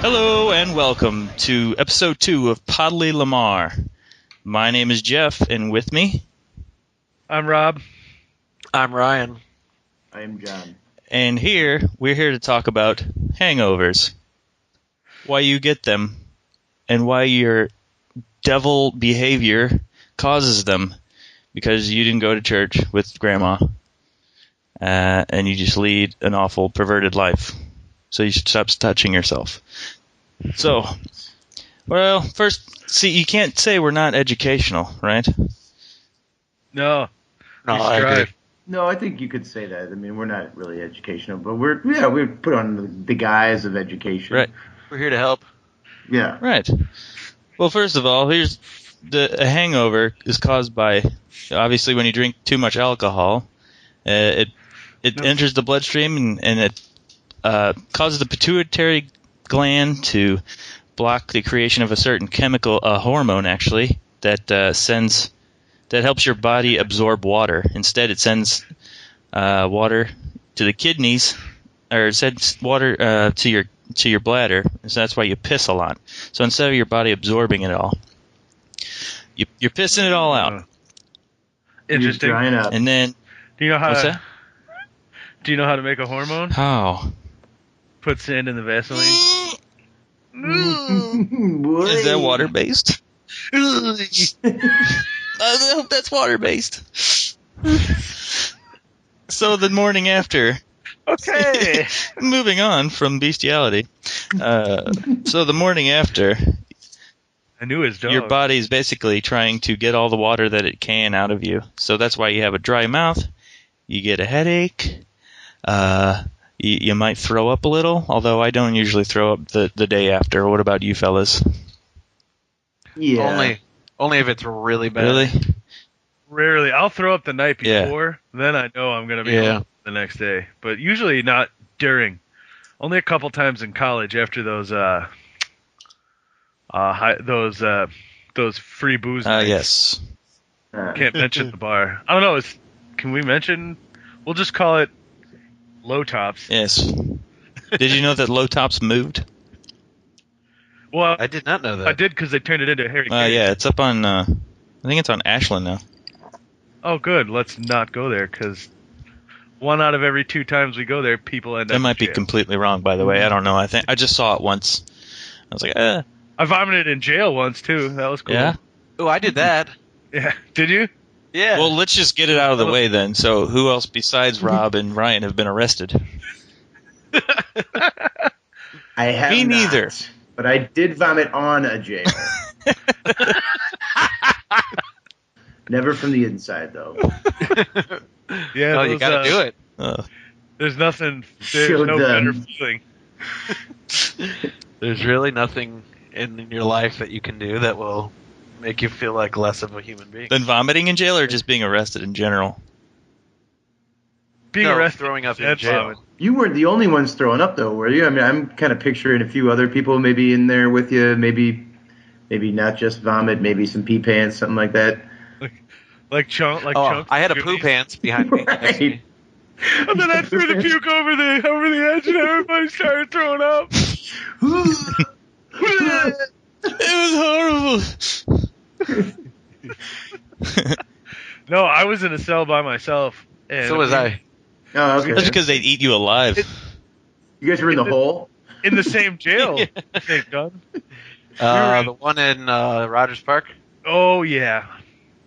Hello and welcome to episode 2 of Podley Lamar. My name is Jeff, and with me, I'm Rob. I'm Ryan. I am John. And we're here to talk about hangovers. Why you get them, and why your devil behavior causes them. Because you didn't go to church with grandma, and you just lead an awful, perverted life. So you should stop touching yourself. So, well, first, see, you can't say we're not educational, right? No, I agree. No, I think you could say that. I mean, we're not really educational, but we put on the guise of education. Right. We're here to help. Yeah. Right. Well, first of all, a hangover is caused by, obviously, when you drink too much alcohol, it enters the bloodstream and it causes the pituitary gland to block the creation of a certain chemical, a hormone actually, that helps your body absorb water. Instead, it sends water to the kidneys, or it sends water to your bladder. So that's why you piss a lot. So instead of your body absorbing it all, you're pissing it all out. Interesting. You're drying up. And then, Do you know how what's to? that? Do you know how to make a hormone? How? Put sand in the Vaseline. Is that water based? I hope that's water based. So the morning after. Okay. Moving on from bestiality. So the morning after, I knew his dog. your body's basically trying to get all the water that it can out of you. So that's why you have a dry mouth. You get a headache. You might throw up a little, although I don't usually throw up the day after. What about you fellas? Yeah. Only if it's really bad. Really? Rarely. I'll throw up the night Yeah. before. Then I know I'm gonna be home the next day. But usually not during. Only a couple times in college after those those free booze nights. Yes. Can't mention the bar. I don't know. Can we mention? We'll just call it Low Tops. Yes. Did you know that Low Tops moved? Well, I did not know that. I did because they turned it into Harry Carey. Yeah, it's up on, I think it's on Ashland now. Oh, good. Let's not go there because 1 out of every 2 times we go there, people end up. That might in be jail. completely wrong, by the way. I don't know. I just saw it once. I was like, I vomited in jail once too. That was cool. yeah? Oh, I did that. Yeah. Did you? Yeah. Well, let's just get it out of the way then. So who else besides Rob and Ryan have been arrested? I have Me not, neither. But I did vomit on a jail. Never from the inside, though. Yeah. you got to do it. There's nothing. There's Showed no them. better feeling. There's really nothing in your life that you can do that will make you feel like less of a human being. Then vomiting in jail or just being arrested in general? Being No, arrested, throwing up in and jail. vomit. You weren't the only ones throwing up, though, were you? I mean, I'm kind of picturing a few other people maybe in there with you. Maybe not just vomit. Maybe some pee pants, something like that. Like chunk. Like Oh, chunks. I had a of poo goodies. pants behind me. Next to me. And then I threw the puke over the edge, and everybody started throwing up. It was horrible. No, I was in a cell by myself. And So was I. Oh, okay. That's because they'd eat you alive. You guys were in the hole? in the same jail. I think, Don. The one in Rogers Park. Oh yeah.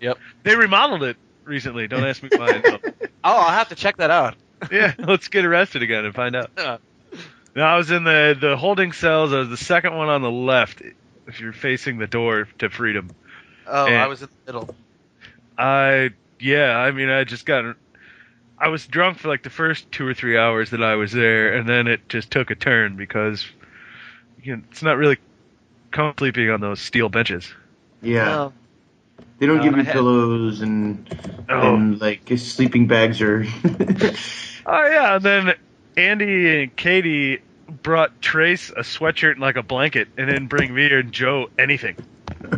Yep. They remodeled it recently. Don't ask me why. No. Oh, I'll have to check that out. Yeah, let's get arrested again and find out. Yeah. No, I was in the holding cells. I was the second one on the left. If you're facing the door to freedom. Oh, And- I was in the middle. I was drunk for like the first 2 or 3 hours that I was there, and then it just took a turn because it's not really comfortable sleeping on those steel benches. Yeah. Oh. They don't give I you had- pillows and like sleeping bags or. Oh yeah, and then Andy and Katie brought Trace a sweatshirt and like a blanket, and didn't bring me or Joe anything.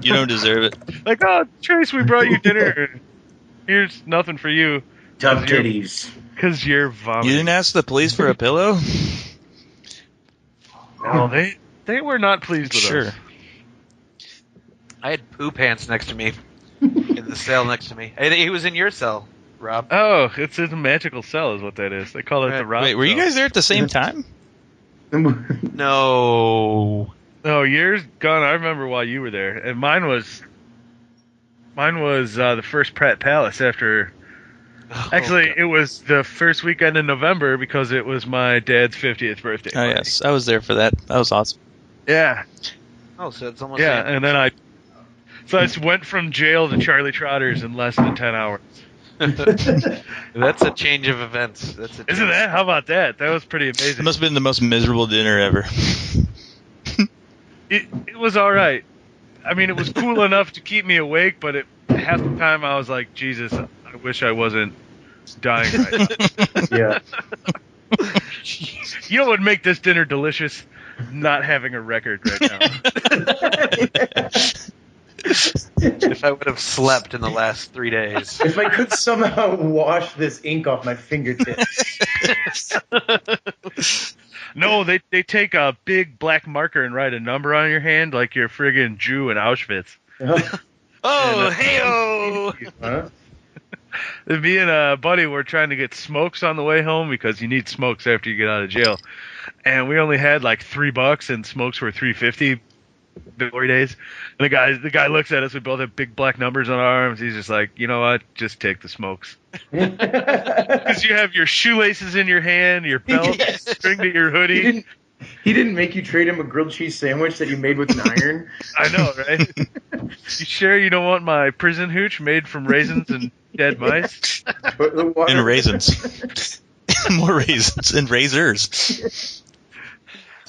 You don't deserve it. Like, oh, Trace, we brought you dinner. Here's nothing for you. Tough titties. Because you're vomiting. You didn't ask the police for a pillow? No, they were not pleased with Sure. us. I had poo pants next to me in the cell next to me. He was in your cell, Rob. Oh, it's a magical cell is what that is. They call it the Rob Wait, were you cell. guys there at the same time? No. No, years gone. I remember while you were there, and mine was the first Pratt Palace after. Actually, it was the first weekend in November because it was my dad's 50th birthday. Oh, yes. I was there for that. That was awesome. Yeah, Oh, so it's almost yeah, and then I just went from jail to Charlie Trotters in less than 10 hours. That's a change of events. Isn't that? How about that? That was pretty amazing. It must have been the most miserable dinner ever. It was all right. I mean, it was cool enough to keep me awake, but half the time I was like, Jesus, I wish I wasn't dying right now. Yeah. You know what would make this dinner delicious? Not having a record right now. If I would have slept in the last 3 days. If I could somehow wash this ink off my fingertips. No, they take a big black marker and write a number on your hand like you're friggin' Jew in Auschwitz. Oh, hey-oh! Huh? Me and a buddy were trying to get smokes on the way home because you need smokes after you get out of jail. And we only had like $3 and smokes were $3.50 the glory days. And the guy looks at us, we both have big black numbers on our arms. He's just like, you know what? Just take the smokes. Because you have your shoelaces in your hand, your belt, Yes. string to your hoodie. He didn't make you trade him a grilled cheese sandwich that you made with an iron? I know, right? You sure you don't want my prison hooch made from raisins and dead mice? And raisins. More raisins. And razors.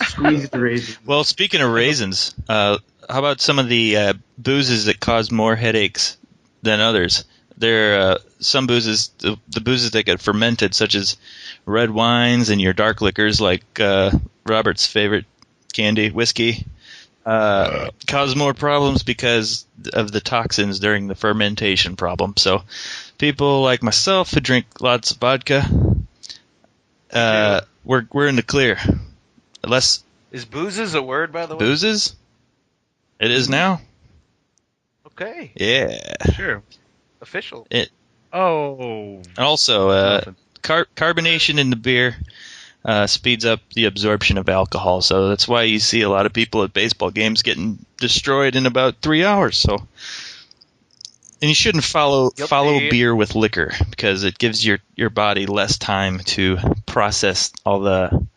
Squeezed raisins. Well, speaking of raisins, how about some of the boozes that cause more headaches than others? There are some boozes, the boozes that get fermented, such as red wines and your dark liquors, like Robert's favorite candy, whiskey, cause more problems because of the toxins during the fermentation problem. So people like myself who drink lots of vodka, we're in the clear. Less Is boozes a word, by the way? boozes? It is now. Okay. Yeah. Sure. Official. Oh. And also, carbonation in the beer speeds up the absorption of alcohol, so that's why you see a lot of people at baseball games getting destroyed in about 3 hours. So, and you shouldn't follow beer with liquor because it gives your body less time to process all the.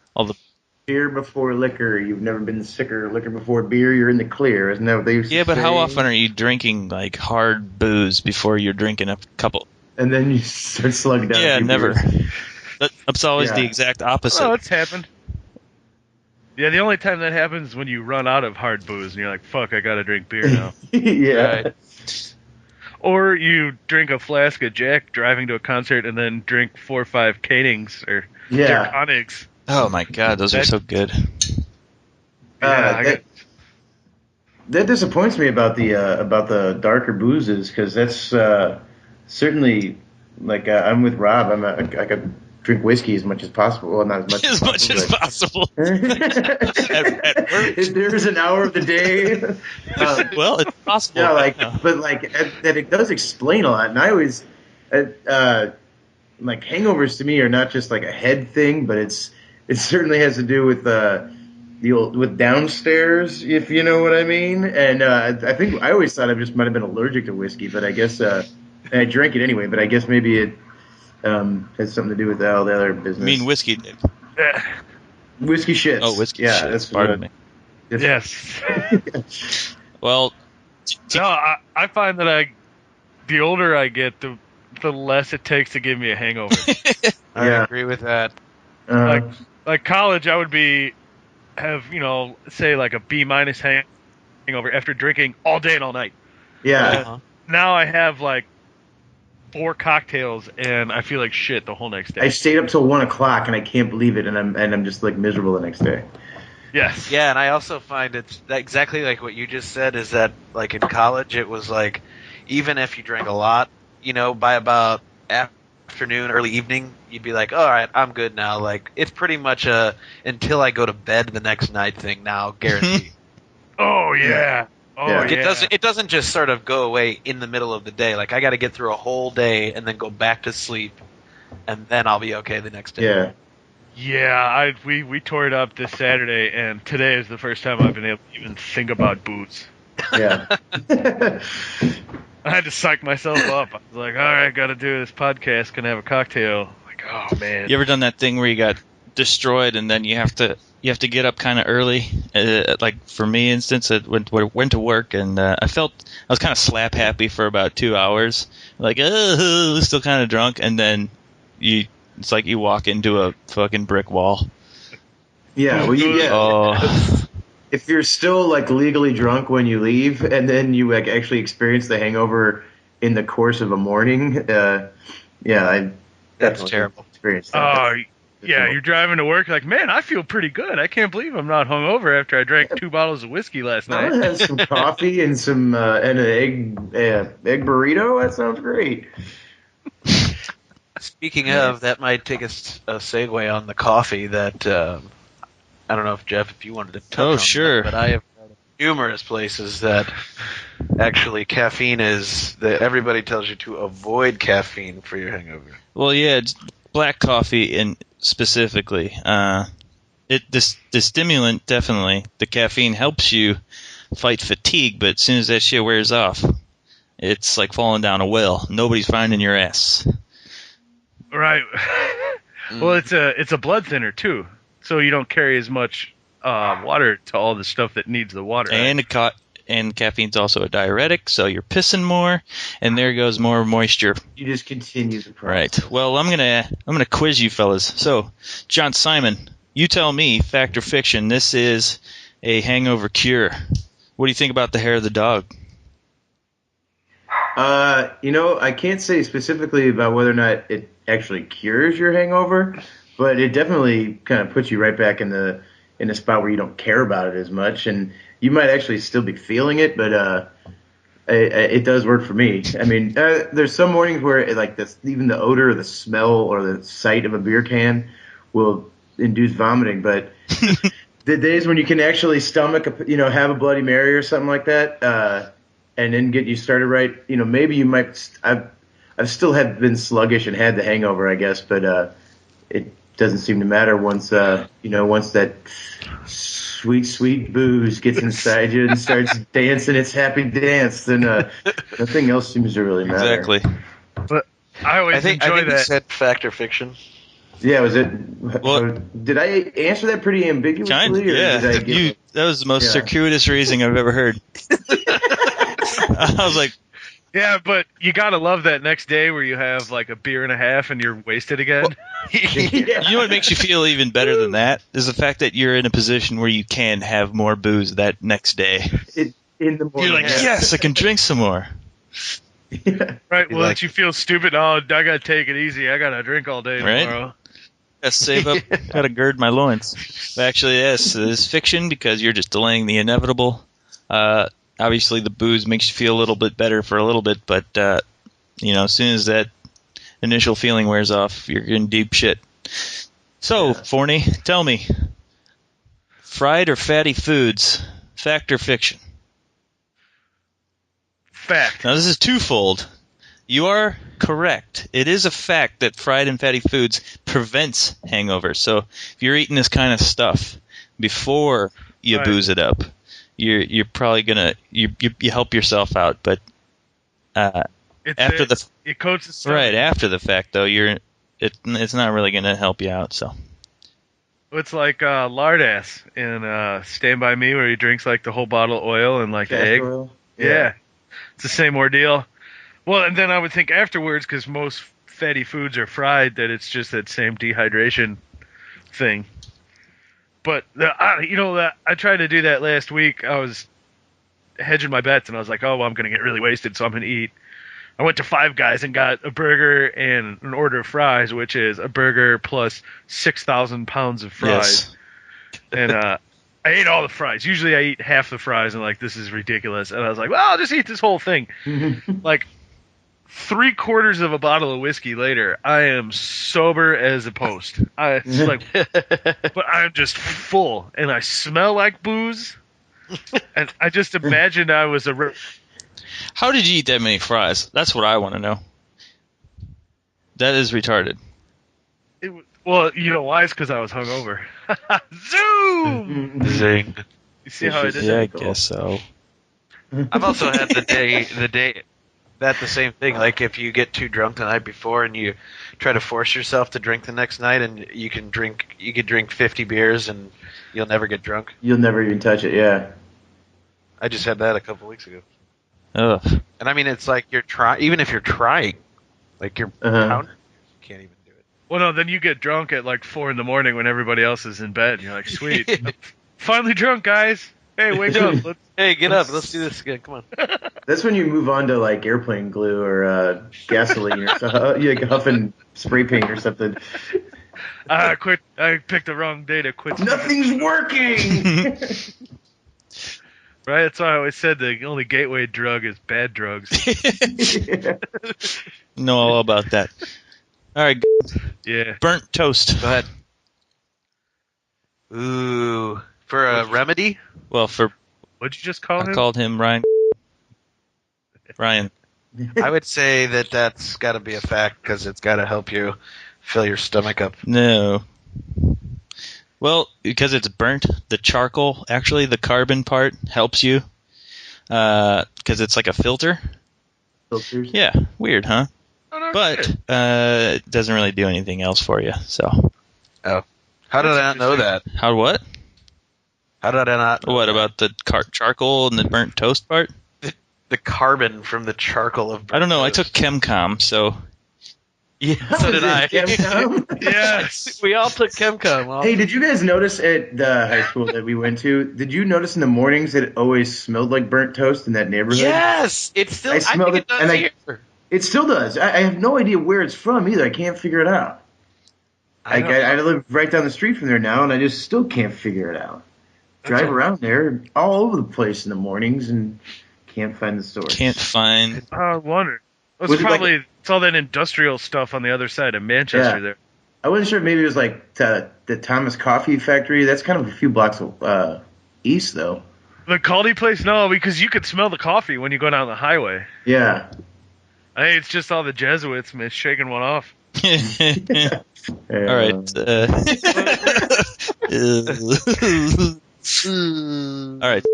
Beer before liquor. You've never been sicker. Liquor before beer. You're in the clear. Isn't that what they used to Yeah, but say? how often are you drinking like hard booze before you're drinking a couple? And then you start slugging down. Yeah, a few never. beers. That's always the Yeah. exact opposite. Oh, it's happened. Yeah, the only time that happens is when you run out of hard booze and you're like, fuck, I gotta drink beer now. Yeah. Right. Or you drink a flask of Jack driving to a concert and then drink 4 or 5 Canings or Yeah. Draconics. Oh my god, those are so good. That disappoints me about the darker boozes because that's certainly like I'm with Rob. I could drink whiskey as much as possible. Well, not as much As possible. much as possible. At work. If there's an hour of the day. Well, it's possible. Yeah, Yeah. but that it does explain a lot, and I always like hangovers to me are not just like a head thing, but it certainly has to do with with downstairs, if you know what I mean. And I think I always thought I just might have been allergic to whiskey, but I guess and I drank it anyway. But I guess maybe it has something to do with all the other business. I mean whiskey. Whiskey shits. Oh, whiskey. Yeah, shit. that's Pardon me. Yes. Well, No, I find that the older I get, the less it takes to give me a hangover. I Yeah. agree with that. Like college, I would have say like a B- hangover after drinking all day and all night. yeah. Uh-huh. Now I have like 4 cocktails and I feel like shit the whole next day. I stayed up till 1 o'clock and I can't believe it, and I'm just like miserable the next day. Yes. Yeah, and I also find it's exactly like what you just said, is that like in college it was like even if you drank a lot, by about after afternoon, early evening, you'd be like, all right, I'm good now. Like, it's pretty much a until I go to bed the next night thing now, guaranteed. Oh yeah. Oh Yeah. yeah. It doesn't just sort of go away in the middle of the day. Like, I got to get through a whole day and then go back to sleep, and then I'll be okay the next day. Yeah. Yeah, we tore it up this Saturday, and today is the first time I've been able to even think about booze. Yeah. I had to psych myself up. I was like, all right, got to do this podcast. Gonna have a cocktail. Like, oh man. You ever done that thing where you got destroyed and then you have to get up kind of early? Like for me, instance, I went to work and I was kind of slap happy for about 2 hours, like still kind of drunk, and then it's like you walk into a fucking brick wall. Yeah. Well, Oh, if you're still like legally drunk when you leave, and then you like actually experience the hangover in the course of a morning, I definitely terrible. experienced that. Oh yeah, you're driving to work like, man, I feel pretty good. I can't believe I'm not hungover after I drank 2 bottles of whiskey last I night. had some coffee and some and an egg burrito. That sounds great. Speaking of, that might take us a segue on the coffee that I don't know if Jeff, if you wanted to touch on sure. that, but I have read numerous places that actually caffeine is that everybody tells you to avoid caffeine for your hangover. well, yeah, it's black coffee and specifically, the stimulant definitely, the caffeine helps you fight fatigue, but as soon as that shit wears off, it's like falling down a well. Nobody's finding your ass. Right. Well, it's a blood thinner too, so you don't carry as much water to all the stuff that needs the water. And caffeine's also a diuretic, so you're pissing more, and there goes more moisture. You just continue the process. Right. Well, I'm gonna quiz you fellas. So, John Simon, you tell me, fact or fiction, this is a hangover cure. What do you think about the hair of the dog? I can't say specifically about whether or not it actually cures your hangover, but it definitely kind of puts you right back in the spot where you don't care about it as much, and you might actually still be feeling it, but it does work for me. I mean, there's some mornings where even the odor or the smell or the sight of a beer can will induce vomiting, but the days when you can actually stomach, have a Bloody Mary or something like that, and then get you started right, maybe you might. I've still been sluggish and had the hangover, I guess, but it doesn't seem to matter once that sweet, sweet booze gets inside you and starts dancing its happy dance, then nothing else seems to really matter. Exactly. But I always I think enjoy you that. said fact or fiction. Yeah, was it? Well- did I answer that pretty ambiguously? Kind of, or yeah. Did I give That was the most Yeah. circuitous reasoning I've ever heard. I was like, Yeah, but you gotta love that next day where you have like a beer and a half and you're wasted again. Yeah. you know what makes you feel even better than that is the fact that you're in a position where you can have more booze that next day. In the morning? You're like, yes, I can drink some more. Yeah. Right, You well, like- that you feel stupid. Oh, I gotta take it easy. I gotta drink all day Right? tomorrow. Gotta save up. Gotta gird my loins. But actually, yes, it is fiction because you're just delaying the inevitable. Obviously, the booze makes you feel a little bit better for a little bit, but as soon as that initial feeling wears off, you're in deep shit. So, Forney, tell me, fried or fatty foods, fact or fiction? Fact. Now, this is twofold. You are correct. It is a fact that fried and fatty foods prevents hangovers. So if you're eating this kind of stuff before you Right. booze it up, you're probably gonna you help yourself out. But after It coats the stomach. right after the fact, though, it's not really gonna help you out. So It's like Lardass in Stand By Me where he drinks like the whole bottle of oil and like the egg. Castor oil? Yeah. It's the same ordeal. Well, and then I would think afterwards, because most fatty foods are fried, that it's just that same dehydration thing. But I tried to do that last week. I was hedging my bets, and I was like, "Oh, well, I'm going to get really wasted, so I'm going to eat." I went to Five Guys and got a burger and an order of fries, which is a burger plus 6,000 pounds of fries. yes, And I ate all the fries. Usually I eat half the fries and like, this is ridiculous. And I was like, well, I'll just eat this whole thing. Like 3/4 of a bottle of whiskey later, I am sober as a post. It's like, but I'm just full, and I smell like booze. And I just imagined I was How did you eat that many fries? That's what I want to know. That is retarded. Well, you know why? It's because I was hungover. Zoom! Zing. You see how I did Yeah, I that? guess so. I've also had the day that the same thing. Like if you get too drunk the night before and you try to force yourself to drink the next night, and you could drink 50 beers and you'll never get drunk. You'll never even touch it. Yeah. I just had that a couple weeks ago. Ugh. And I mean, it's like even if you're trying, like you're pounding, you can't even do it. Well, no, then you get drunk at like 4 a.m. when everybody else is in bed. And you're like, sweet. I'm finally drunk, guys. Hey, wake up. Hey, get up. Let's do this again. Come on. That's when you move on to like airplane glue or gasoline or something. You like huffing spray paint or something. I quit. I picked the wrong day to quit. Nothing's working. Right? That's why I always said the only gateway drug is bad drugs. Know all about that. All right, Yeah. burnt toast. Go ahead. Ooh, for a remedy? Well, for What'd you just call I him? called him Ryan. Ryan. I would say that's got to be a fact because it's got to help you fill your stomach up. No. Well, because it's burnt, the charcoal, actually, the carbon part helps you. Because it's like a filter. Filters. Yeah, weird, huh? Oh, no But shit. it doesn't really do anything else for you. So, How did I not know that? how what? How did I not know What that? about the charcoal and the burnt toast part? the carbon from the charcoal of I don't know. I took toast? ChemCom, so Yeah, so did I. Yes. We all took ChemCom. Hey, did you guys notice at the high school that we went to? Did you notice in the mornings that it always smelled like burnt toast in that neighborhood? Yes, it's still. I I, smelled think it it, does and here. It still does. I have no idea where it's from either. I can't figure it out. I don't I live right down the street from there now, and I just still can't figure it out. Drive around there all over the place in the mornings and can't find the source. can't find. I wonder. It's Was it like- probably it's all that industrial stuff on the other side of Manchester Yeah. there. I wasn't sure. Maybe it was like the Thomas Coffee Factory. That's kind of a few blocks east, though. The Caldi place? No, because you could smell the coffee when you go down the highway. Yeah. I think it's just all the Jesuits shaking one off. All right. All right.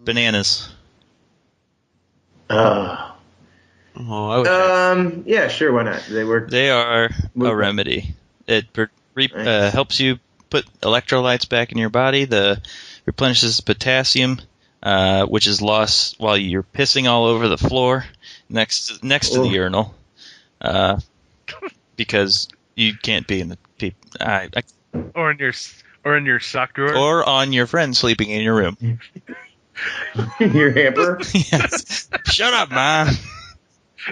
Bananas. Oh, I would Yeah, sure. Why not? They work. They are Move a on. remedy. It Nice. helps you put electrolytes back in your body. The replenishes potassium, which is lost while you're pissing all over the floor next to the Oh. urinal, because you can't be in the Or in your sock drawer. or on your friend sleeping in your room. Your hamper. Yes. Shut up, Mom.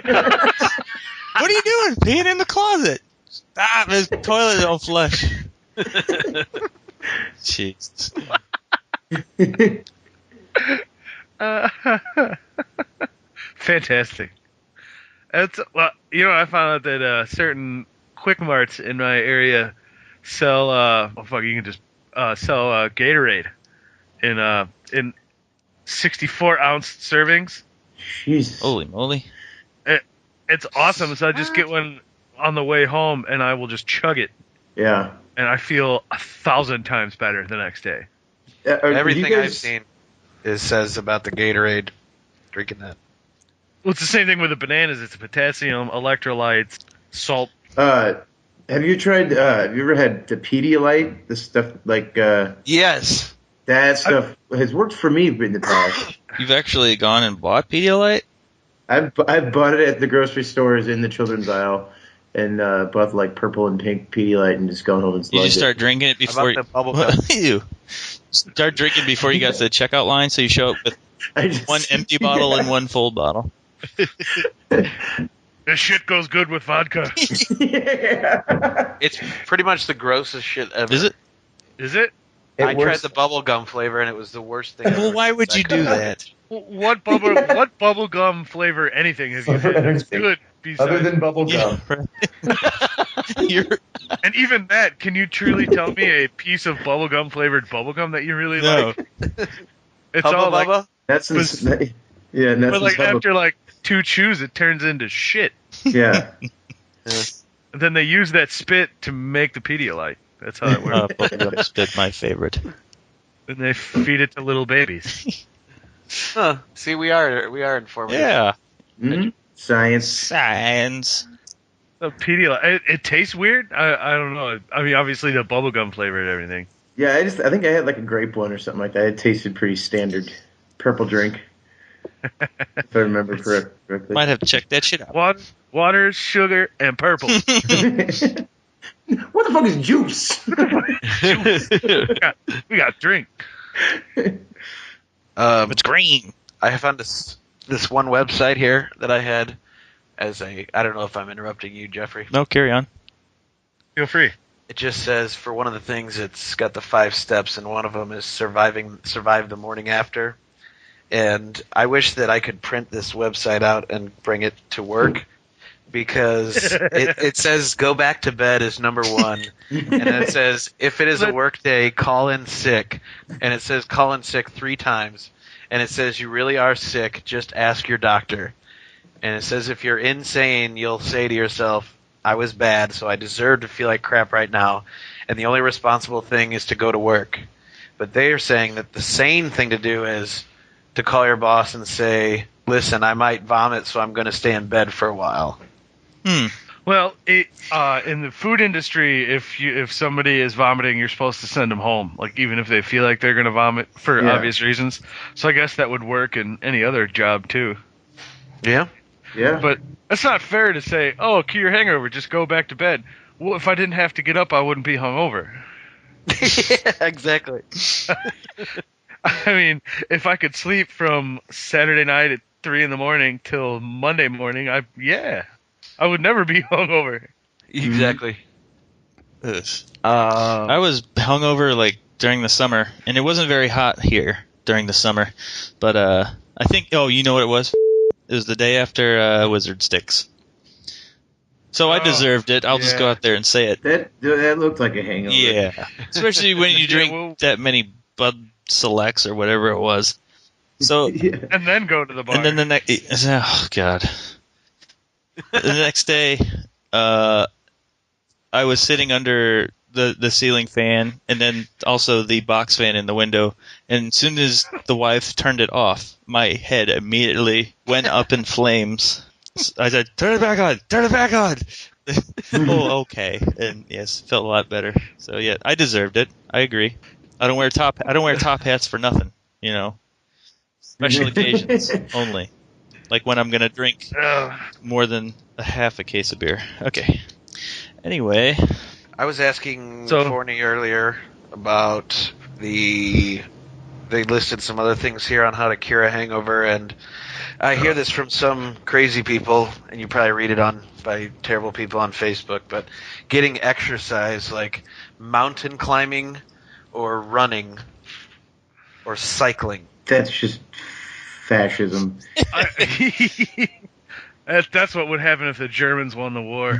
What are you doing? Peeing in the closet. Stop. This toilet don't flush. Jeez. Fantastic. That's well, I found out that certain Quick Marts in my area sell. You can just sell Gatorade in 64-ounce servings. Jesus. Holy moly. It's awesome. So I just get one on the way home, and I will just chug it, Yeah. and I feel 1,000 times better the next day. Everything you I've guys- seen says about the Gatorade. Drinking that. Well, it's the same thing with the bananas. It's potassium, electrolytes, salt. Have you tried? Have you ever had the Pedialyte? The stuff like Yes. that stuff has worked for me in the past. You've actually gone and bought Pedialyte? I've bought it at the grocery stores in the children's aisle, and bought like purple and pink Pedialyte, and just gone home and You slugged just start drinking it How before about the bubble gum? you start drinking before you got to the checkout line, so you show up with it. I just, one empty bottle and one full bottle. This shit goes good with vodka. Yeah. It's pretty much the grossest shit ever. Is it? Is it? I tried works- the bubble gum flavor and it was the worst thing. Well, ever. why would you do that? What bubble gum flavor anything have you had? It's good. Other than bubble gum. You're, and even that, can you truly tell me a piece of bubblegum flavored bubblegum that you really no. like? It's Hubba all like, Bubba? That's Was- yeah, and that's but like bubble. after like 2 chews, it turns into shit. Yeah. And then they use that spit to make the Pedialyte. That's how it works. Bubblegum spit, my favorite. And they feed it to little babies. Huh. See, we are informative. Yeah. Mhm. Science. Science. The Pedialyte. It tastes weird. I don't know. I mean, obviously the bubblegum flavor and everything. Yeah, I think I had like a grape one or something like that. It tasted pretty standard. Purple drink. If I remember correctly. Might have to check that shit out. Water, sugar, and purple. What the fuck is juice? We got drink. It's green. I found this one website here that I had as I don't know if I'm interrupting you, Jeffrey. No, carry on. Feel free. It just says for one of the things, it's got the 5 steps, and one of them is survive the morning after. And I wish that I could print this website out and bring it to work, because it says go back to bed is number 1, and then it says if it is a work day, call in sick, and it says call in sick 3 times, and it says you really are sick, just ask your doctor, and it says if you're insane, you'll say to yourself, I was bad, so I deserve to feel like crap right now, and the only responsible thing is to go to work. But they are saying that the sane thing to do is to call your boss and say, listen, I might vomit, so I'm going to stay in bed for a while. Well, in the food industry, if somebody is vomiting, you're supposed to send them home, like even if they feel like they're going to vomit for obvious reasons. So I guess that would work in any other job too. Yeah? Yeah. But it's not fair to say, oh, cure your hangover, just go back to bed. Well, if I didn't have to get up, I wouldn't be hungover. Yeah, exactly. I mean, if I could sleep from Saturday night at 3 a.m. till Monday morning, I would never be hungover. Exactly. I was hungover like during the summer, and it wasn't very hot here during the summer. But I think, you know what it was? It was the day after Wizard Sticks. So I deserved it. I'll just go out there and say it. That looked like a hangover. Yeah. Especially when you drink that many Bud Selects or whatever it was. So Yeah. And then go to the bar. and then the next, oh god, the next day, I was sitting under the ceiling fan, and then also the box fan in the window. And as soon as the wife turned it off, my head immediately went up in flames. I said, "Turn it back on! Turn it back on!" Oh, okay. And yes, felt a lot better. So yeah, I deserved it. I agree. I don't wear top hats for nothing. You know, special occasions only. Like when I'm gonna drink more than a half a case of beer. Okay. Anyway, I was asking So- Forney earlier about they listed some other things here on how to cure a hangover, and I hear this from some crazy people, and you probably read it by terrible people on Facebook, but getting exercise like mountain climbing or running or cycling. That's just fascism. That's what would happen if the Germans won the war.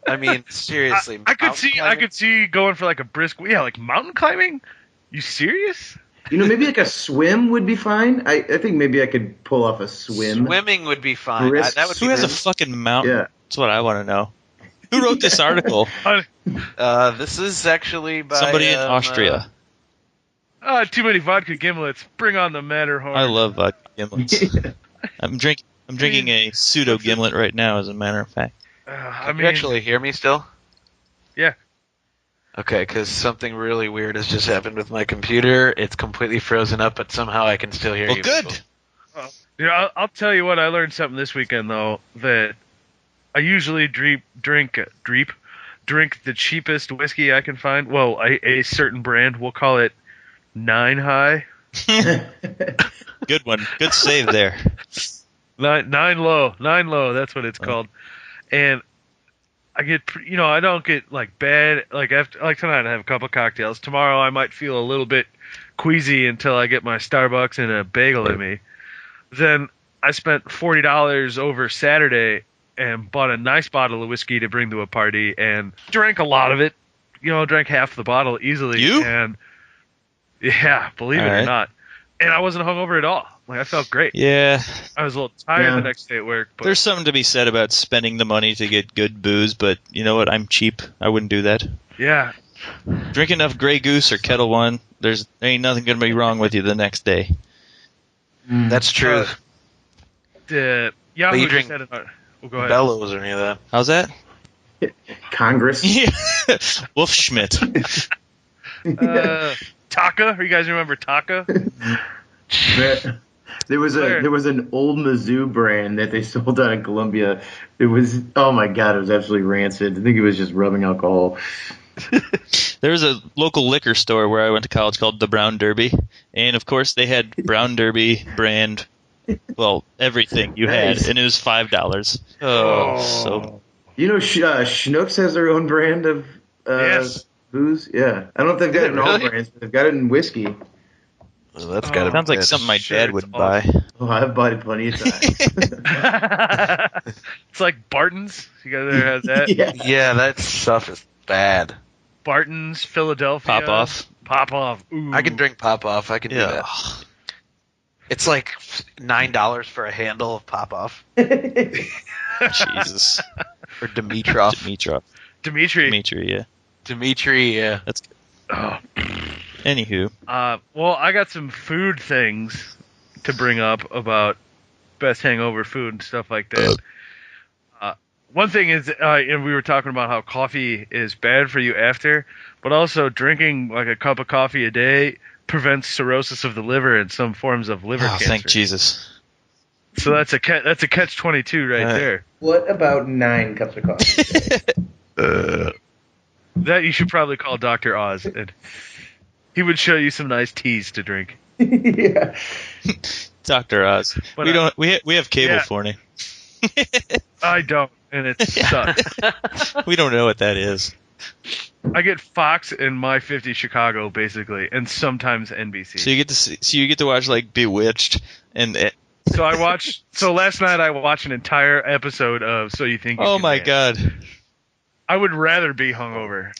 I mean, seriously. I could mountain see climbing? going for like a brisk, like mountain climbing. You serious? Maybe like a swim would be fine. I think maybe I could pull off a swim. Swimming would be fine. Brisk That would who be has a fucking mountain? Yeah. That's what I want to know. Who wrote this article? This is actually by Somebody in Austria. Too many vodka gimlets. Bring on the Matterhorn. I love gimlets. I'm drinking a pseudo gimlet right now, as a matter of fact. Can you actually hear me still? Yeah. Okay, because something really weird has just happened with my computer. It's completely frozen up, but somehow I can still hear Well, you. good. Yeah, I'll tell you what. I learned something this weekend though, that I usually drink the cheapest whiskey I can find. Well, a certain brand. We'll call it 9 High. Good one. Good save there. 9 Low. 9 Low. That's what it's called. And I get, I don't get like bad. Like tonight, I have a couple cocktails. Tomorrow, I might feel a little bit queasy until I get my Starbucks and a bagel in me. Then I spent $40 over Saturday and bought a nice bottle of whiskey to bring to a party and drank a lot of it. Drank half the bottle easily. You? And yeah, believe it or Alright. not. And I wasn't hungover at all. Like, I felt great. Yeah, I was a little tired Yeah. the next day at work. But there's something to be said about spending the money to get good booze, but you know what? I'm cheap. I wouldn't do that. yeah. Drink enough Grey Goose or Kettle One. There ain't nothing gonna be wrong with you the next day. That's true. The But Yahoo you just drink said it. Well, go ahead. Bellows or any of that. How's that? Congress. Yeah. Wolf Schmidt. Taka? You guys remember Taka? There was an old Mizzou brand that they sold out in Columbia. It was, oh my god, it was absolutely rancid. I think it was just rubbing alcohol. There was a local liquor store where I went to college called the Brown Derby, and of course they had Brown Derby brand, well, everything you Nice. had, and it was $5. Oh. So You know, Schnucks has their own brand of Yes. booze. Yeah, I don't know if they've got it in all Really? brands, but they've got it in whiskey. Well, that's Oh. gotta sounds like be something my shit, dad it's would buy. Oh, I've bought it plenty of times. It's like Barton's. You guys ever had that? Yeah. Yeah, that stuff is bad. Barton's, Philadelphia. Pop off. Pop off. Ooh. I can drink Pop Off. I can do Yeah. that. It's like $9 for a handle of Pop Off Jesus. or Dimitrov. Dimitri. Yeah. Dimitri, yeah. That's good. Oh. Anywho. Well, I got some food things to bring up about best hangover food and stuff like that. One thing is, and we were talking about how coffee is bad for you after, but also drinking like a cup of coffee a day prevents cirrhosis of the liver and some forms of liver Oh, cancer. thank Jesus. So that's a catch-22 right Right. there. What about 9 cups of coffee? That you should probably call Dr. Oz, and he would show you some nice teas to drink. Yeah. Dr. Oz. But, We have cable yeah. for him. I don't, and it sucks. We don't know what that is. I get Fox and My 50 Chicago basically, and sometimes NBC. So you get to watch like Bewitched and So last night I watched an entire episode of So You Think You oh Can my Dance. god. I would rather be hungover.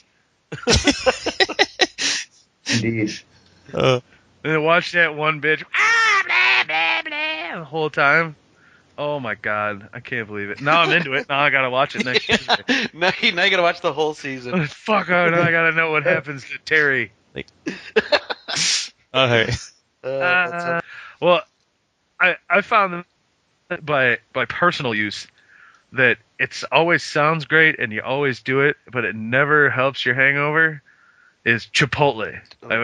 Indeed. Uh, And then watch that one bitch blah, blah, blah, the whole time. Oh my god, I can't believe it. Now I'm into it. Now I gotta watch it next Tuesday. now you gotta watch the whole season. Fuck, now I gotta know what happens to Terry. okay. Well, I found that by personal use that it's always sounds great and you always do it, but it never helps your hangover. Is Chipotle.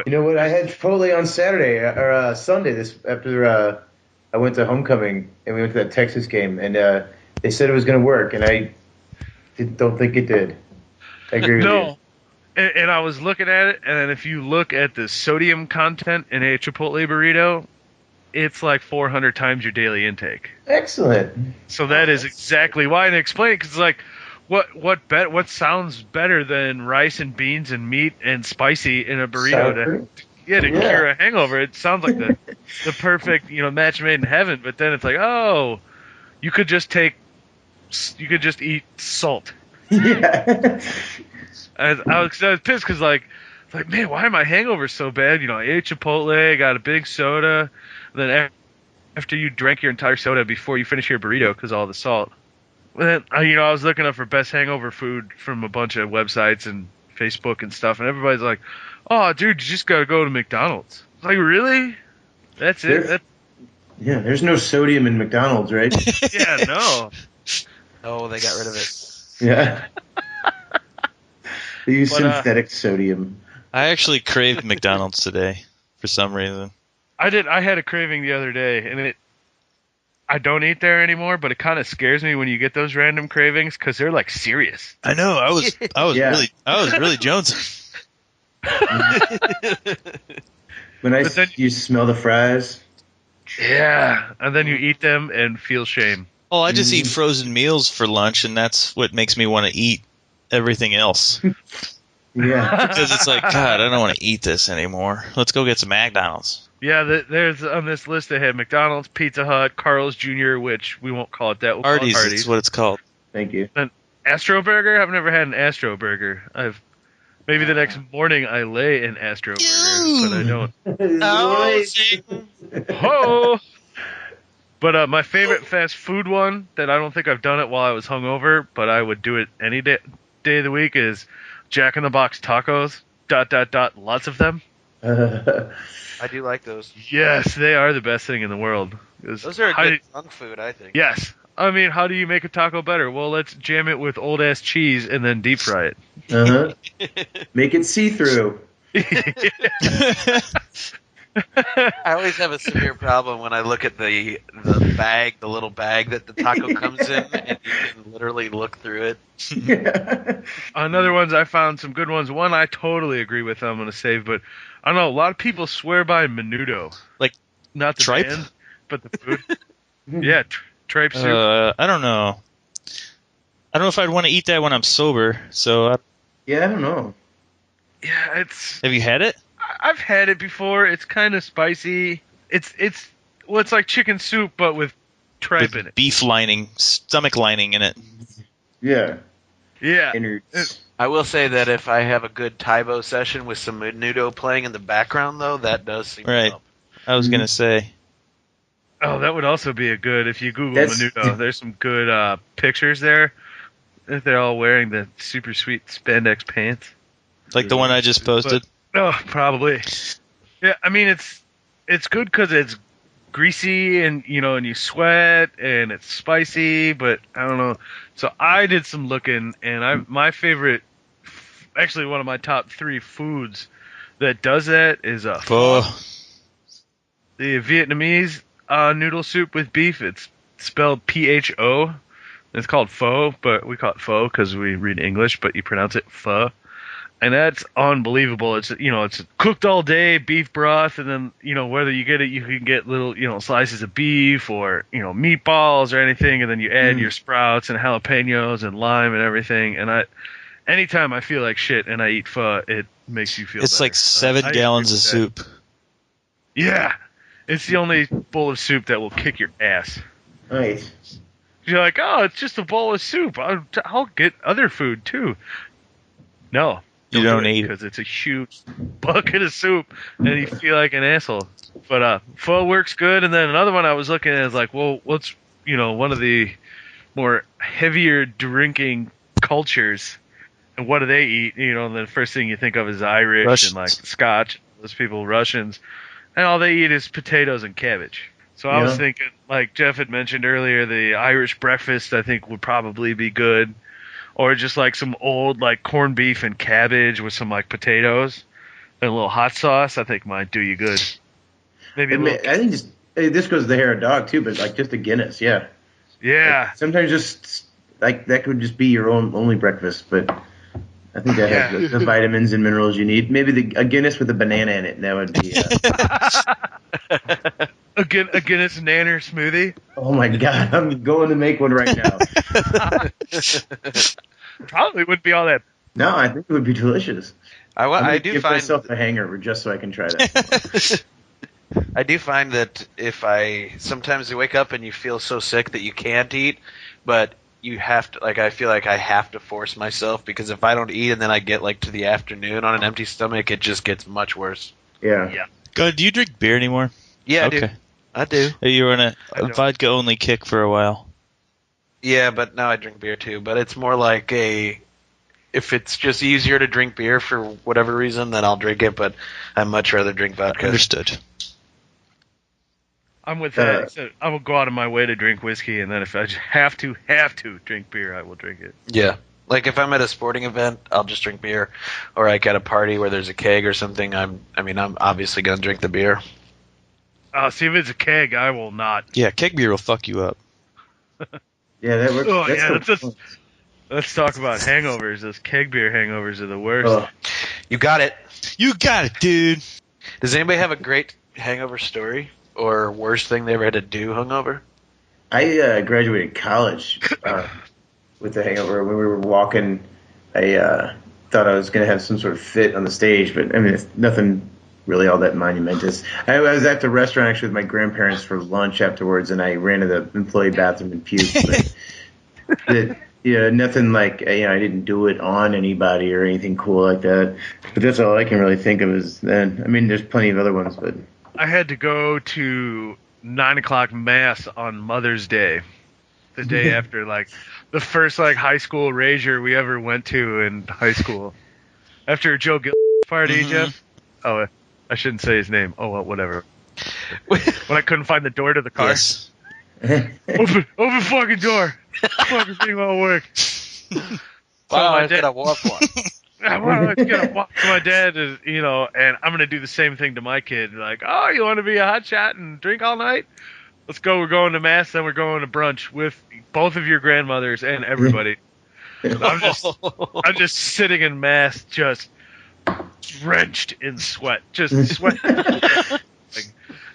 You know what? I had Chipotle on Saturday or Sunday. This after I went to homecoming and we went to that Texas game, and they said it was going to work, and I don't think it did. I agree with you. No. And I was looking at it, and then if you look at the sodium content in a Chipotle burrito, it's like 400 times your daily intake. Excellent. So that is exactly why. And explain it, because like, what sounds better than rice and beans and meat and spicy in a burrito Sour to cream? to cure a hangover? It sounds like the perfect match made in heaven. But then it's like, oh, you could just eat salt. Yeah. And I was pissed because like man, why am my hangover so bad? I ate Chipotle, got a big soda, and then after you drank your entire soda before you finish your burrito because all the salt. Then I was looking up for best hangover food from a bunch of websites and Facebook and stuff, and everybody's like, "Oh, dude, you just gotta go to McDonald's." I was like, really? That's it? Yeah, there's no sodium in McDonald's, right? Yeah, no. Oh, they got rid of it. Yeah. They use But, synthetic sodium. I actually craved McDonald's today for some reason. I did. I had a craving the other day, and I don't eat there anymore, but it kind of scares me when you get those random cravings because they're like serious. I know. I was Yeah. really jonesing. When but then- you smell the fries. Yeah, and then you eat them and feel shame. Well, I just eat frozen meals for lunch, and that's what makes me want to eat everything else. Yeah. Because it's like, God, I don't want to eat this anymore. Let's go get some McDonald's. Yeah, there's on this list they had McDonald's, Pizza Hut, Carl's Jr., which we won't call it that. We'll call it Hardee's Hardee's. is what it's called. Thank you. An Astro Burger? I've never had an Astro Burger. Maybe the next morning I lay an Astro Burger, but I don't. Oh, Satan. Ho! But my favorite fast food one that I don't think I've done it while I was hungover, but I would do it any day of the week is Jack in the Box tacos. ... Lots of them. I do like those. Yes, they are the best thing in the world. Those are a good junk food, I think. Yes. I mean, how do you make a taco better? Well, let's jam it with old ass cheese and then deep fry it. Uh-huh. Make it see-through. I always have a severe problem when I look at the bag, the little bag that the taco comes in, and you can literally look through it. Another ones I found some good ones. One I totally agree with. I'm gonna save, but I don't know. A lot of people swear by menudo, Like not the tripe? band, but the food. Yeah, tripe soup. I don't know. I don't know if I'd want to eat that when I'm sober. So, Yeah, I don't know. Yeah, have you had it? I've had it before. It's kind of spicy. It's like chicken soup, but with tripe in With it. beef lining, stomach lining in it. Yeah. Yeah. Innards. I will say that if I have a good Tybo session with some menudo playing in the background, though, that does seem to Right. help. I was gonna say. Oh, that would also be a good. If you Google That's- menudo, there's some good pictures there. If they're all wearing the super sweet spandex pants. Like the one I just posted. Oh, probably. Yeah, I mean it's good because it's greasy and and you sweat and it's spicy, but I don't know. So I did some looking, and my favorite, actually one of my top 3 foods that does that is Pho. the Vietnamese noodle soup with beef. It's spelled PHO. It's called pho, but we call it pho because we read English, but you pronounce it pho. And that's unbelievable. It's it's cooked all day beef broth, and then whether you get it, you can get little slices of beef or meatballs or anything, and then you add your sprouts and jalapenos and lime and everything. And anytime I feel like shit and I eat pho, it makes you feel. It's better. like 7 I gallons agree of with that. soup. Yeah, it's the only bowl of soup that will kick your ass. Nice. You're like, oh, it's just a bowl of soup. I'll get other food too. No. You don't eat it. because it's a huge bucket of soup, and you feel like an asshole. But pho works good, and then another one I was looking at is like, well, what's one of the more heavier drinking cultures, and what do they eat? And the first thing you think of is Irish Russians. and like Scotch. Those people, Russians, and all they eat is potatoes and cabbage. So I was Yeah. thinking, like Jeff had mentioned earlier, the Irish breakfast I think would probably be good. Or just like some old like corned beef and cabbage with some like potatoes and a little hot sauce, I think might do you good. Maybe a little, I think this goes to the hair of dog too, but like just a Guinness, yeah. yeah. Like, sometimes just like that could just be your only breakfast, but I think that has the vitamins and minerals you need. Maybe a Guinness with a banana in it. That would be. A Guinness nanner smoothie. Oh my god! I'm going to make one right now. Probably wouldn't be all that. No, I think it would be delicious. I'm I gonna do give find myself a hangover just so I can try that. I do find that sometimes you wake up and you feel so sick that you can't eat, but you have to, I feel like I have to force myself, because if I don't eat and then I get to the afternoon on an empty stomach, it just gets much worse. Yeah. God, do you drink beer anymore? Yeah, Okay. I do. You were on a don't. vodka only kick for a while. Yeah, but now I drink beer too, but it's more like if it's just easier to drink beer for whatever reason, then I'll drink it, but I'd much rather drink vodka. Understood. I'm with that. Except I will go out of my way to drink whiskey, and then if I just have to drink beer, I will drink it. Yeah. Like if I'm at a sporting event, I'll just drink beer, or like at a party where there's a keg or something, I'm obviously going to drink the beer. See, if it's a keg, I will not. Yeah, keg beer will fuck you up. Yeah, that works. Oh, That's yeah, the- that's just- Let's talk about hangovers. Those keg beer hangovers are the worst. Oh, You got it. You got it, dude. Does anybody have a great hangover story or worst thing they ever had to do hungover? I graduated college with the hangover. When we were walking, I thought I was going to have some sort of fit on the stage, but I mean, it's nothing really all that monumentous. I was at the restaurant actually with my grandparents for lunch afterwards, and I ran to the employee bathroom and puked. But nothing like, I didn't do it on anybody or anything cool like that. But that's all I can really think of is then. I mean, there's plenty of other ones, but I had to go to 9 o'clock mass on Mother's Day, the day after like the first like high school rager we ever went to in high school. After Joe Gill party, Jeff. Oh, I shouldn't say his name. Oh well, whatever. When I couldn't find the door to the car. Yes. Open fucking door. Fucking thing won't work. Wow, I got a walk one. Well, it's gonna walk to my dad, and I'm gonna do the same thing to my kid. Like, oh, you want to be a hot shot and drink all night? Let's go. We're going to mass, then we're going to brunch with both of your grandmothers and everybody. I'm just sitting in mass, just drenched in sweat, just sweat.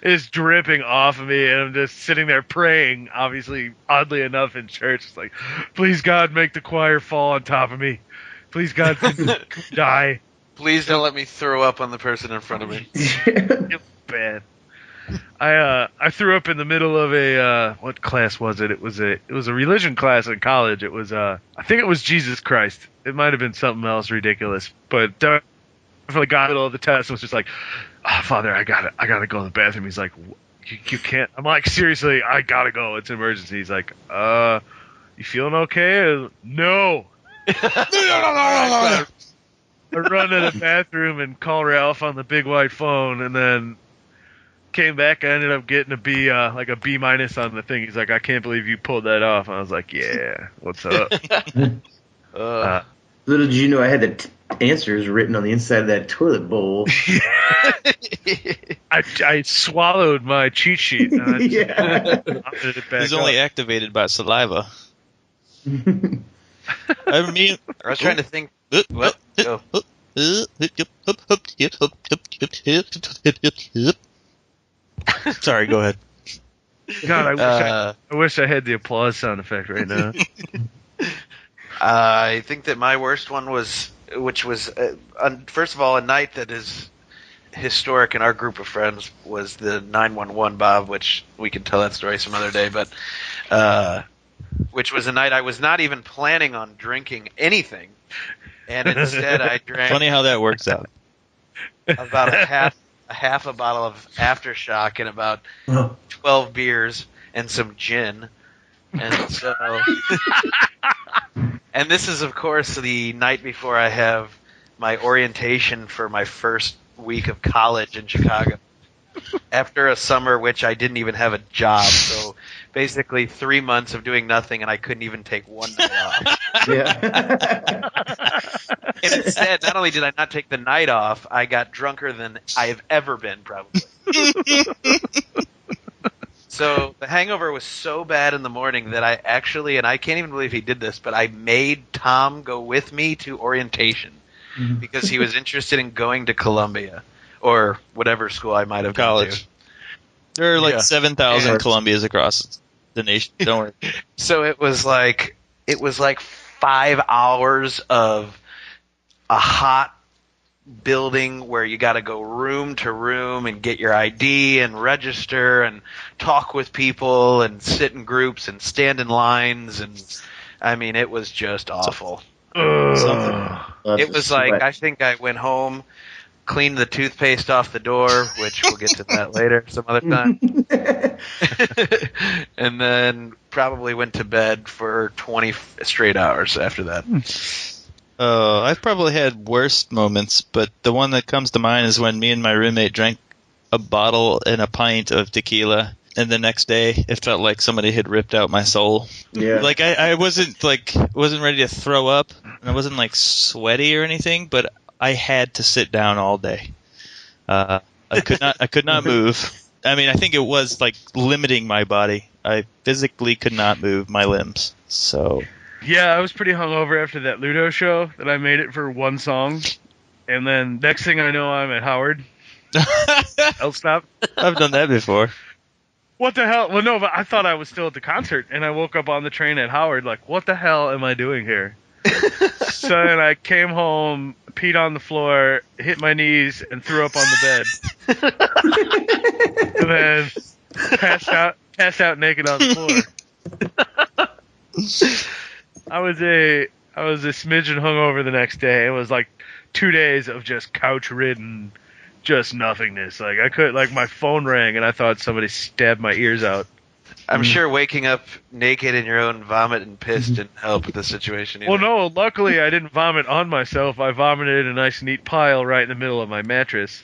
Is dripping off of me, and I'm just sitting there praying, obviously, oddly enough, in church. It's like, please, God, make the choir fall on top of me. Please, God, die. Please don't let me throw up on the person in front of me. It's bad. I threw up in the middle of a what class was it? It was a religion class in college. It was I think it was Jesus Christ. It might have been something else ridiculous, but definitely got middle of the test was just like, oh, Father, I gotta go to the bathroom. He's like, you can't. I'm like, seriously, I gotta go. It's an emergency. He's like, you feeling okay? No. I run to the bathroom and call Ralph on the big white phone, and then came back. I ended up getting a B, like a B- on the thing. He's like, I can't believe you pulled that off. And I was like, yeah, what's up? Little did you know I had the answers written on the inside of that toilet bowl. I swallowed my cheat sheet. And I It's only activated by saliva. I was trying to think. What? Go. Sorry, go ahead. God, I wish I had the applause sound effect right now. I think that my worst one was, first of all, a night that is historic in our group of friends was the 911 Bob, which we can tell that story some other day, but which was a night I was not even planning on drinking anything, and instead I drank. Funny how that works out. About a half a bottle of Aftershock and about 12 beers and some gin, and so. And this is, of course, the night before I have my orientation for my first week of college in Chicago. After a summer which I didn't even have a job, so basically 3 months of doing nothing, and I couldn't even take one night off. Yeah. And instead, not only did I not take the night off, I got drunker than I have ever been, probably. So the hangover was so bad in the morning that I actually, and I can't even believe he did this, but I made Tom go with me to orientation because he was interested in going to Columbia or whatever school I might have gone to. College. There are like 7,000 Columbias across the nation. Don't worry. So it was like 5 hours of a hot building where you got to go room to room and get your ID and register and talk with people and sit in groups and stand in lines, and I mean it was just awful. It was like I think I went home, cleaned the toothpaste off the door, which we'll get to that later some other time, and then probably went to bed for 20 straight hours after that. I've probably had worse moments, but the one that comes to mind is when me and my roommate drank a bottle and a pint of tequila, and the next day it felt like somebody had ripped out my soul. Yeah. Like I wasn't ready to throw up, and I wasn't like sweaty or anything, but I had to sit down all day. I could not move. I mean, I think it was like limiting my body. I physically could not move my limbs. So. Yeah, I was pretty hungover after that Ludo show that I made it for one song. And then next thing I know, I'm at Howard. I'll stop. I've done that before. What the hell? Well, no, but I thought I was still at the concert, and I woke up on the train at Howard like, what the hell am I doing here? So then I came home peed on the floor, hit my knees, and threw up on the bed. And then passed out naked on the floor. I was a smidgen hungover the next day. It was like 2 days of just couch ridden, just nothingness. Like I could, like my phone rang and I thought somebody stabbed my ears out. I'm sure waking up naked in your own vomit and piss didn't help with the situation either. Well, no, luckily I didn't vomit on myself. I vomited in a nice neat pile right in the middle of my mattress.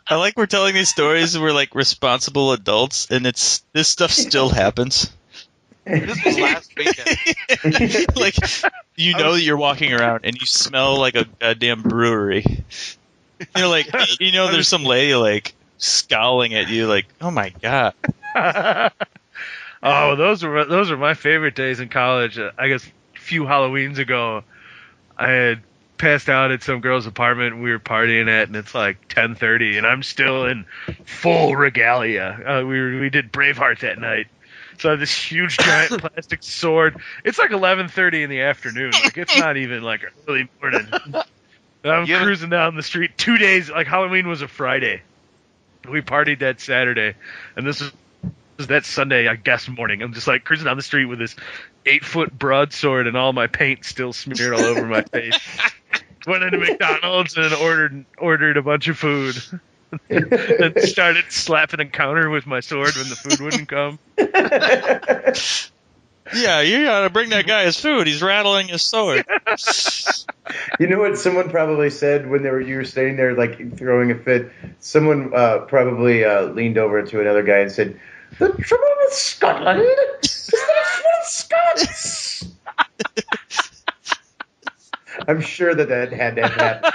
I like we're telling these stories. We're like responsible adults, and this stuff still happens. This was last weekend. Like, you know that you're walking around and you smell like a goddamn brewery. You're like, you know, there's some lady like scowling at you, like, oh my god. Oh, those are my favorite days in college. I guess a few Halloweens ago, I had passed out at some girl's apartment we were partying at, and it's like 10:30, and I'm still in full regalia. We did Braveheart that night. So I have this huge giant plastic sword. It's like 11:30 in the afternoon. Like it's not even like early morning. And I'm cruising down the street 2 days. Like Halloween was a Friday. We partied that Saturday, and this was that Sunday, I guess, morning. I'm just like cruising down the street with this 8-foot broadsword and all my paint still smeared all over my face. Went into McDonald's and ordered a bunch of food. And started slapping the counter with my sword when the food wouldn't come. Yeah, you gotta bring that guy his food. He's rattling his sword. You know what someone probably said when you were standing there like throwing a fit? Someone probably leaned over to another guy and said, "The trouble with Scotland is that it's full of Scots." I'm sure that had to happen.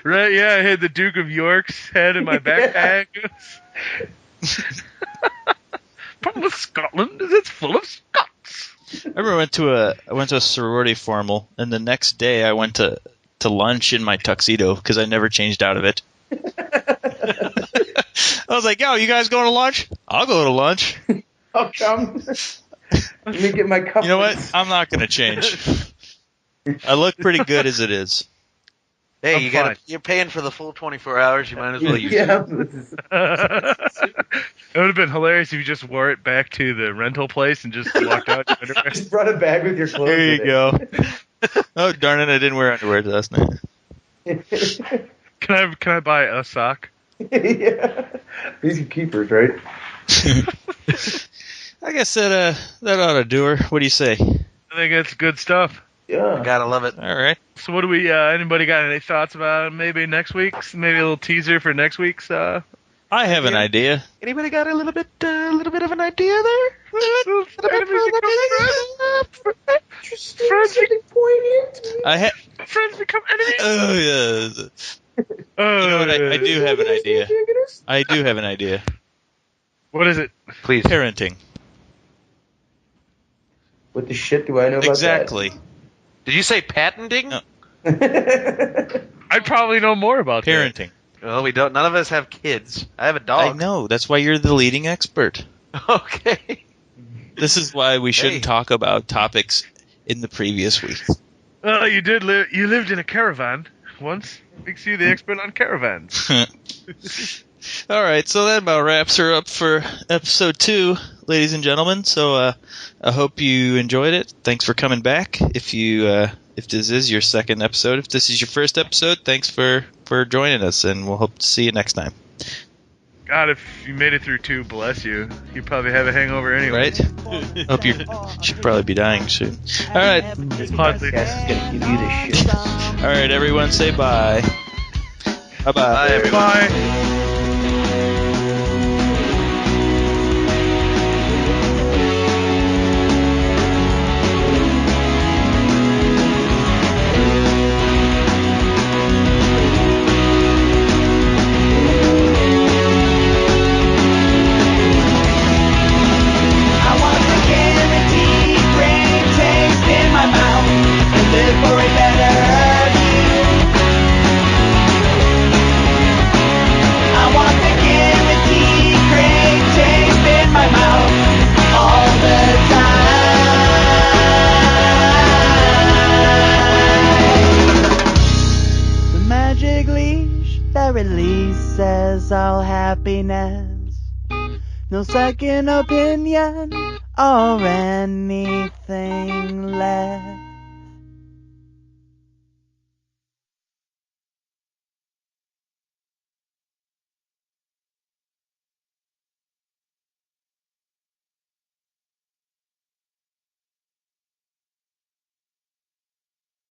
Right, yeah, I had the Duke of York's head in my backpack. Problem with Scotland is it's full of Scots. I remember I went to a sorority formal, and the next day I went to lunch in my tuxedo because I never changed out of it. I was like, "Yo, you guys going to lunch? I'll go to lunch. I'll come. Let me get my cup." You know what? I'm not going to change. I look pretty good as it is. Hey, you're paying for the full 24 hours. You might as well use it. Yeah. It would have been hilarious if you just wore it back to the rental place and just walked out. Just brought a bag with your clothes. There you go. Oh, darn it, I didn't wear underwear last night. Can I buy a sock? Yeah. These are keepers, right? I guess that ought to do her. What do you say? I think it's good stuff. Yeah. Gotta love it. All right. So what do we, anybody got any thoughts about maybe next week's, maybe a little teaser for next week's, I have an idea. Anybody got a little bit of an idea there? Friends become enemies? Oh, yeah. You know what? I do have an idea. I do have an idea. What is it? Please. Parenting. What the shit do I know about Exactly. Did you say patenting? No. that? I'd probably know more about that. Parenting. Well, we don't. None of us have kids. I have a dog. I know. That's why you're the leading expert. Okay. This is why we shouldn't talk about topics in the previous week. Well, you did live. You lived in a caravan once. Makes you the expert on caravans. All right, so that about wraps her up for episode 2, ladies and gentlemen. So I hope you enjoyed it. Thanks for coming back. If this is your second episode, if this is your first episode, thanks for joining us, and we'll hope to see you next time. God, if you made it through 2, bless you. You probably have a hangover anyway. Right? Hope you should probably be dying soon. All right. Hardly. Podcast is gonna give you this shit. All right, everyone, say bye. Bye-bye. Bye, everyone. Bye. that releases all happiness. No second opinion or anything less.